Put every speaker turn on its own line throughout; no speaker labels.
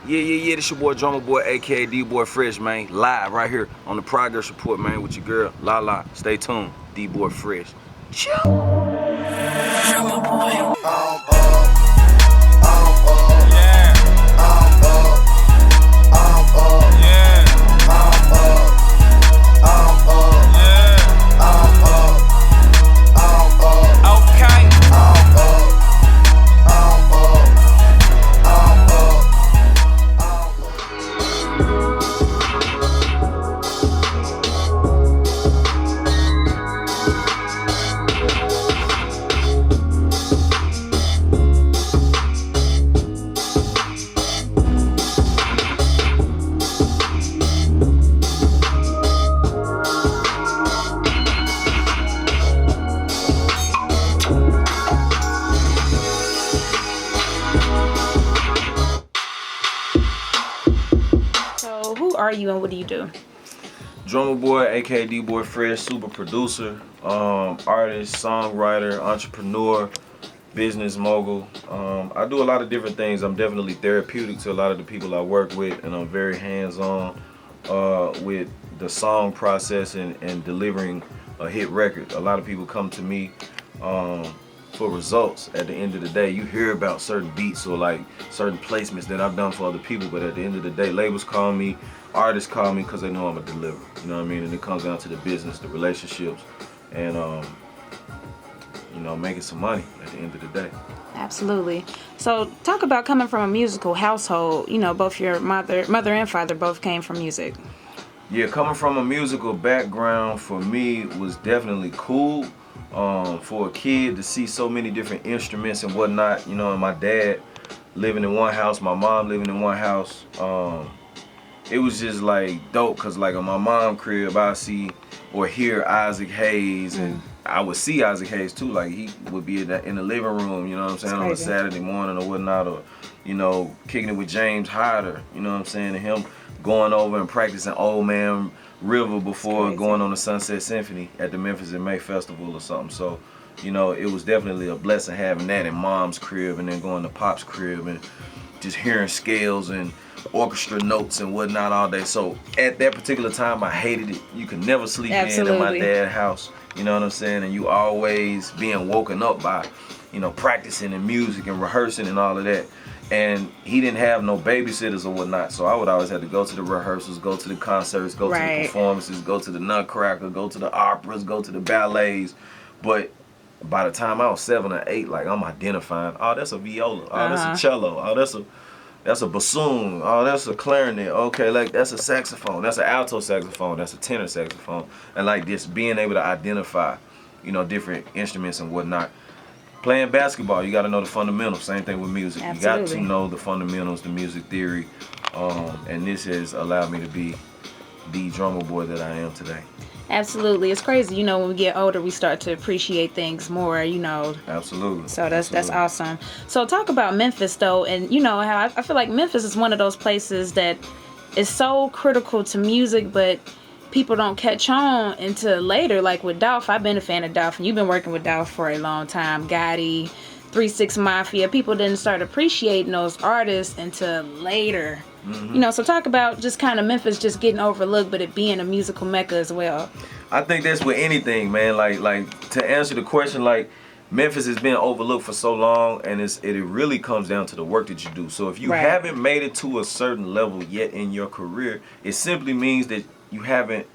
Yeah, this your boy Drumma Boy, aka D-Boy Phresh, man. Live right here on the Progress Report, man, with your girl, La. Stay tuned, D-Boy Phresh. Chill. Drumma Boy.
Who are you and what do you do?
Drumma Boy, aka D-Boy Phresh, super producer, artist, songwriter, entrepreneur, business mogul. I do a lot of different things. I'm definitely therapeutic to a lot of the people I work with, and I'm very hands-on with the song process and delivering a hit record. A lot of people come to me for results. At the end of the day, you hear about certain beats or like certain placements that I've done for other people, but at the end of the day, labels call me, artists call me because they know I'm a deliverer. You know what I mean? And it comes down to the business, the relationships, and you know, making some money at the end of the day.
Absolutely. So talk about coming from a musical household. You know, both your mother and father both came from music.
Yeah, coming from a musical background for me was definitely cool. For a kid to see so many different instruments and whatnot, you know, and my dad living in one house, my mom living in one house, it was just like dope, cause like on my mom's crib I see or hear Isaac Hayes, and I would see Isaac Hayes too, like he would be in the living room, you know what I'm saying, on a Saturday morning or whatnot, or you know, kicking it with James Hyder, you know what I'm saying, and him going over and practicing Old Man River before going on the Sunset Symphony at the Memphis and May Festival or something. So, you know, it was definitely a blessing having that in mom's crib and then going to pop's crib and just hearing scales and orchestra notes and whatnot all day. So at that particular time, I hated it. You could never sleep in at my dad's house, you know what I'm saying? And you always being woken up by, you know, practicing and music and rehearsing and all of that. And he didn't have no babysitters or whatnot, so I would always have to go to the rehearsals, go to the concerts, go to the performances, go to the Nutcracker, go to the operas, go to the ballets. But by the time I was 7 or 8, like I'm identifying, oh, that's a viola, oh, that's a cello, oh, that's a bassoon, oh, that's a clarinet, okay, like that's a saxophone, that's an alto saxophone, that's a tenor saxophone, and like this, being able to identify, you know, different instruments and whatnot. Playing basketball, you got to know the fundamentals. Same thing with music. Absolutely. You got to know the fundamentals, the music theory, and this has allowed me to be the Drumma Boy that I am today.
Absolutely. It's crazy. You know, when we get older, we start to appreciate things more, you know.
Absolutely.
So that's awesome. So talk about Memphis, though, and, you know, how I feel like Memphis is one of those places that is so critical to music, but people don't catch on until later. Like with Dolph, I've been a fan of Dolph, and you've been working with Dolph for a long time. Gotti, 3-6 Mafia. People didn't start appreciating those artists until later. You know, so talk about just kind of Memphis just getting overlooked, but it being a musical mecca as well.
I think that's with anything, man. Like to answer the question, like Memphis has been overlooked for so long, and it really comes down to the work that you do. So if you haven't made it to a certain level yet in your career, it simply means that you haven't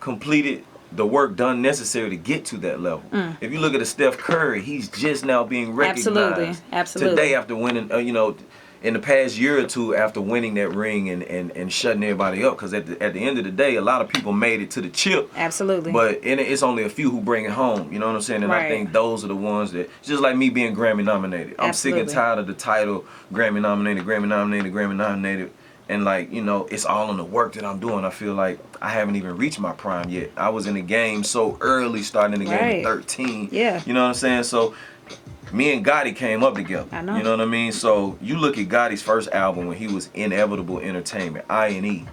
completed the work done necessary to get to that level. If you look at a Steph Curry, he's just now being recognized today after winning, you know, in the past year or two after winning that ring and shutting everybody up. Because at the end of the day, a lot of people made it to the chip.
Absolutely.
But it's only a few who bring it home. You know what I'm saying? And I think those are the ones that, just like me being Grammy nominated. I'm sick and tired of the title Grammy nominated, Grammy nominated, Grammy nominated. And like, you know, it's all in the work that I'm doing. I feel like I haven't even reached my prime yet. I was in the game so early, starting in the game at 13.
Yeah.
You know what I'm saying? So me and Gotti came up together.
I know.
You know what I mean? So you look at Gotti's first album when he was Inevitable Entertainment, I&E.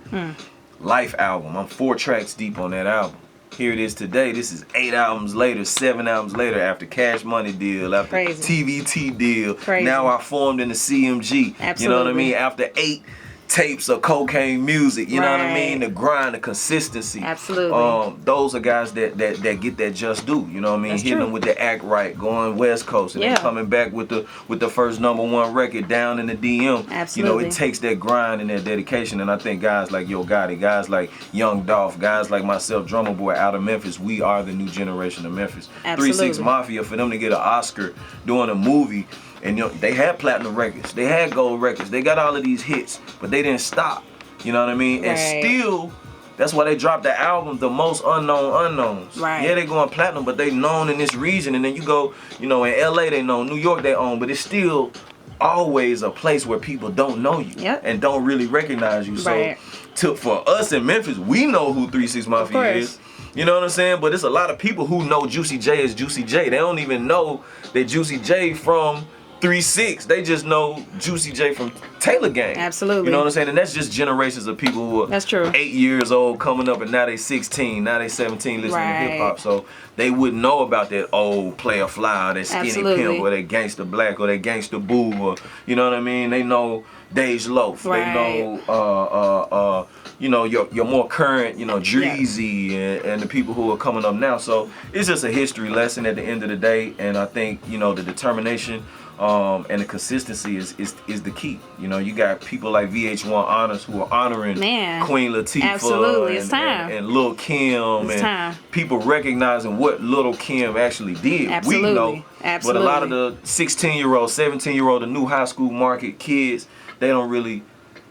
Life album. I'm 4 tracks deep on that album. here it is today. This is 8 albums later, 7 albums later, after Cash Money deal, after TVT deal. Now I formed in the CMG.
Absolutely.
You know what I mean? After 8 tapes of cocaine music, you know what I mean? The grind, the consistency.
Absolutely.
Those are guys that get that just due. You know what I mean? Hitting them with the act right, going West Coast, and then coming back with the first #1 record down in the DM.
Absolutely.
You know, it takes that grind and that dedication. And I think guys like Yo Gotti, guys like Young Dolph, guys like myself, Drumma Boy out of Memphis, we are the new generation of Memphis.
Absolutely.
3 6 Mafia, for them to get an Oscar doing a movie. And you know, they had platinum records, they had gold records, they got all of these hits, but they didn't stop. You know what I mean? And still, that's why they dropped the album, The Most Unknown Unknowns. Yeah, they going platinum, but they known in this region. And then you go, you know, in LA they know, New York they own, but it's still always a place where people don't know you and don't really recognize you. So for us in Memphis, we know who 3 6 Mafia is. You know what I'm saying? But it's a lot of people who know Juicy J as Juicy J. They don't even know that Juicy J from 3 6. They just know Juicy J from Taylor Gang.
Absolutely.
You know what I'm saying? And that's just generations of people who are 8 years old coming up, and now they 16, now they 17 listening to hip hop. So they wouldn't know about that old Player Fly, or that Skinny Pimp, or that Gangsta Black, or that Gangsta Boo, or you know what I mean? They know Dej Loaf. They know you know, your more current, you know, Dreezy and the people who are coming up now. So it's just a history lesson at the end of the day. And I think, you know, the determination and the consistency is the key. You know, you got people like VH1 Honors who are honoring Queen Latifah and Lil' Kim, and people recognizing what Lil' Kim actually did. We know, but a lot of the 16-year-old, 17-year-old, the new high school market kids, they don't really,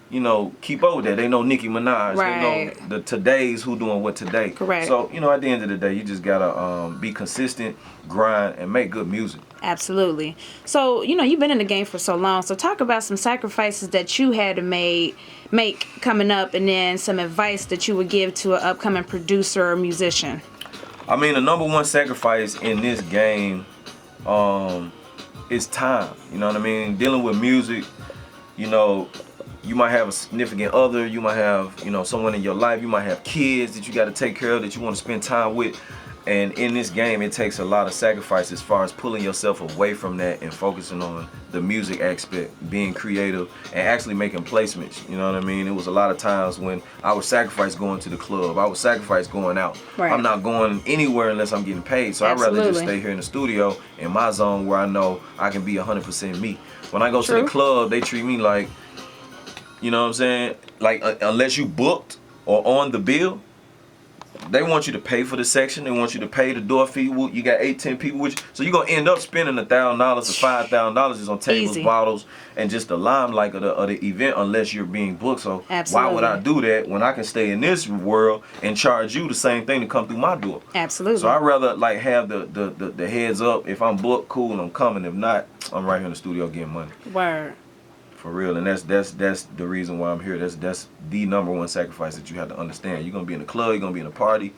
you know, keep up with that. They know Nicki Minaj. They know the today's who doing what today. So, you know, at the end of the day, you just gotta be consistent, grind, and make good music.
Absolutely. So, you know, you've been in the game for so long. So talk about some sacrifices that you had to make coming up, and then some advice that you would give to an upcoming producer or musician.
I mean, the #1 sacrifice in this game is time. You know what I mean? Dealing with music, you know, you might have a significant other, you might have, you know, someone in your life, you might have kids that you got to take care of, that you want to spend time with. And in this game, it takes a lot of sacrifice as far as pulling yourself away from that and focusing on the music aspect, being creative, and actually making placements. You know what I mean? It was a lot of times when I would sacrifice going to the club. I would sacrifice going out. I'm not going anywhere unless I'm getting paid. So I'd rather just stay here in the studio in my zone where I know I can be 100% me. When I go to the club, they treat me like, you know what I'm saying? Like, unless you booked or on the bill, they want you to pay for the section. They want you to pay the door fee. You got 8-10 people with you. So you're going to end up spending $1,000 or $5,000 just on tables, bottles, and just the limelight of the event, unless you're being booked. So why would I do that when I can stay in this world and charge you the same thing to come through my door?
Absolutely.
So I'd rather like have the heads up. If I'm booked, cool, I'm coming. If not, I'm right here in the studio getting money.
Word.
For real, and that's the reason why I'm here. That's the #1 sacrifice that you have to understand. You're gonna be in a club, you're gonna be in a party,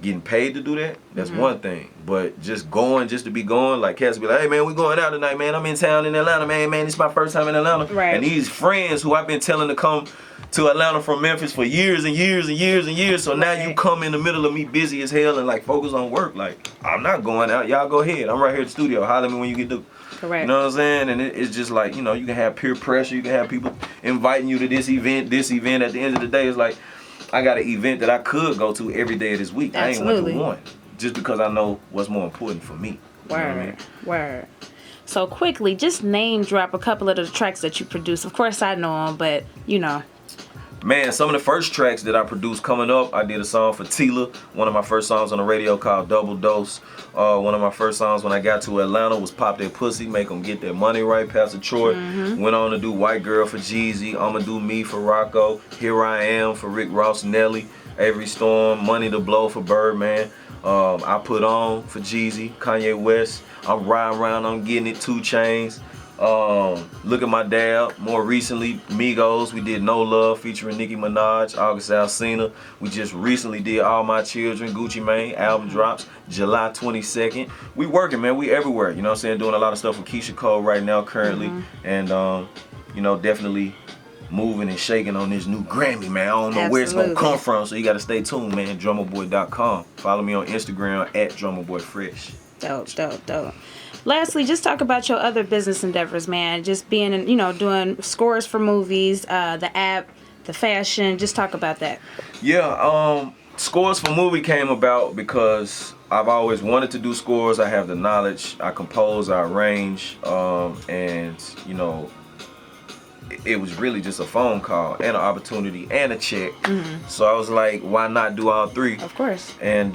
getting paid to do that. That's one thing, but just going just to be going, like cats be like, hey man, we going out tonight, man. I'm in town in Atlanta, man. This is my first time in Atlanta. And these friends who I've been telling to come to Atlanta from Memphis for years and years and years and years. So now you come in the middle of me busy as hell and like focus on work. Like, I'm not going out. Y'all go ahead. I'm right here at the studio. Holler at me when you get through. You know what I'm saying? And it's just like, you know, you can have peer pressure. You can have people inviting you to this event. At the end of the day, it's like, I got an event that I could go to every day of this week. I ain't went to one just because I know what's more important for me. You know what I mean?
Word. So quickly, just name drop a couple of the tracks that you produce. Of course, I know them, but you know.
Man, some of the first tracks that I produced coming up, I did a song for Tila, one of my first songs on the radio called Double Dose. One of my first songs when I got to Atlanta was Pop That Pussy, Make Them Get That Money Right, Pastor Troy. Went on to do White Girl for Jeezy, I'ma Do Me for Rocco, Here I Am for Rick Ross, Nelly, Avery Storm, Money to Blow for Birdman. I Put On for Jeezy, Kanye West, I'm Riding Around, I'm Getting It, 2 Chainz. Look at My Dad. More recently, Migos. We did No Love featuring Nicki Minaj, August Alsina. We just recently did All My Children, Gucci Mane. Album drops July 22nd. We working, man. We everywhere. You know what I'm saying? Doing a lot of stuff with Keisha Cole right now currently. And, you know, definitely moving and shaking on this new Grammy, man. I don't know where it's gonna come from, so you gotta stay tuned, man. DrummaBoy.com. Follow me on Instagram at DrummaBoyFresh.
Dope. Lastly, just talk about your other business endeavors, man. Just being, doing scores for movies, the app, the fashion. Just talk about that.
Yeah, scores for movie came about because I've always wanted to do scores. I have the knowledge. I compose, I arrange, and it was really just a phone call and an opportunity and a check. Mm-hmm. So I was like, why not do all three?
Of course.
And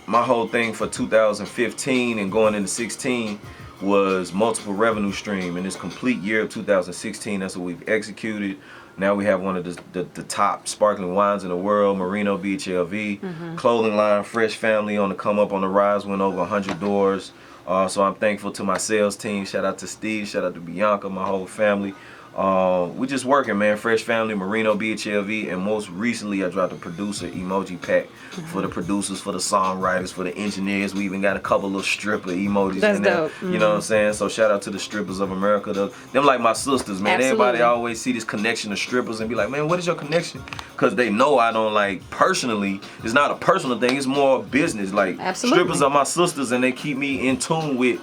my whole thing for 2015 and going into 16 was multiple revenue stream. In this complete year of 2016, that's what we've executed. Now we have one of the top sparkling wines in the world, Merino Beach LV. Mm-hmm. Clothing line, Phresh Phamily on the come up, on the rise, went over 100 doors. So I'm thankful to my sales team. Shout out to Steve, shout out to Bianca, my whole family. We just working, man. Phresh Phamily, Merino Beach LV, and most recently I dropped a producer emoji pack for the producers, for the songwriters, for the engineers. We even got a couple little stripper emojis in there.
Dope. Mm-hmm.
You know what I'm saying? So shout out to the strippers of America. Them like my sisters, man.
Absolutely.
Everybody always see this connection to strippers and be like, man, what is your connection? Because they know I don't like personally. It's not a personal thing. It's more business. Like
Absolutely.
Strippers are my sisters, and they keep me in tune with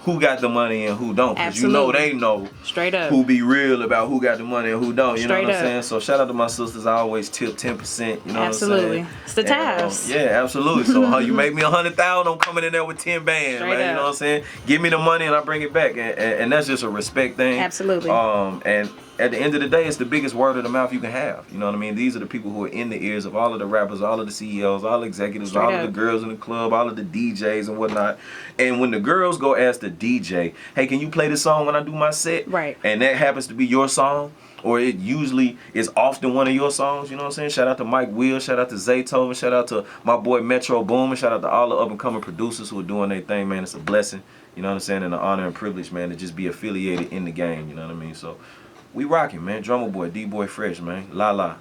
who got the money and who don't. Because they know
straight up
who be real about who got the money and who don't. You
Straight
know what I'm
up.
saying? So shout out to my sisters. I always tip 10%. You know
Absolutely.
what I'm saying?
It's the tabs.
Yeah, absolutely. So you make me 100,000, I'm coming in there with 10 bands,
Straight
man.
up.
You know what I'm saying? Give me the money and I bring it back. And that's just a respect thing.
Absolutely.
And at the end of the day, it's the biggest word of the mouth you can have. You know what I mean? These are the people who are in the ears of all of the rappers, all of the CEOs, all the executives,
Straight
all
up.
of the girls in the club, all of the DJs and whatnot. And when the girls go ask the DJ, hey, can you play this song when I do my set?
Right.
And that happens to be your song, or it usually is often one of your songs, you know what I'm saying? Shout out to Mike Will, shout out to Zaytoven, shout out to my boy Metro Boomin, shout out to all the up and coming producers who are doing their thing, man. It's a blessing, you know what I'm saying? And an honor and privilege, man, to just be affiliated in the game, you know what I mean? So we rocking, man. Drumma Boy, D-Boy Fresh, man. La la.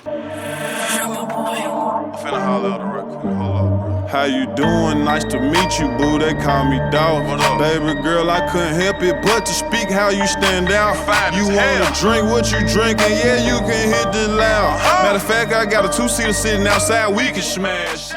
Drumma Boy. I'm finna holler out a record. Hold up, bro. How you doing? Nice to meet you, boo. They call me Dolph. What up? Baby girl, I couldn't help it but to speak how you stand out. Fine you wanna drink what you drinking? Yeah, you can hit the loud. Matter of fact, I got a 2-seater sitting outside. We can smash.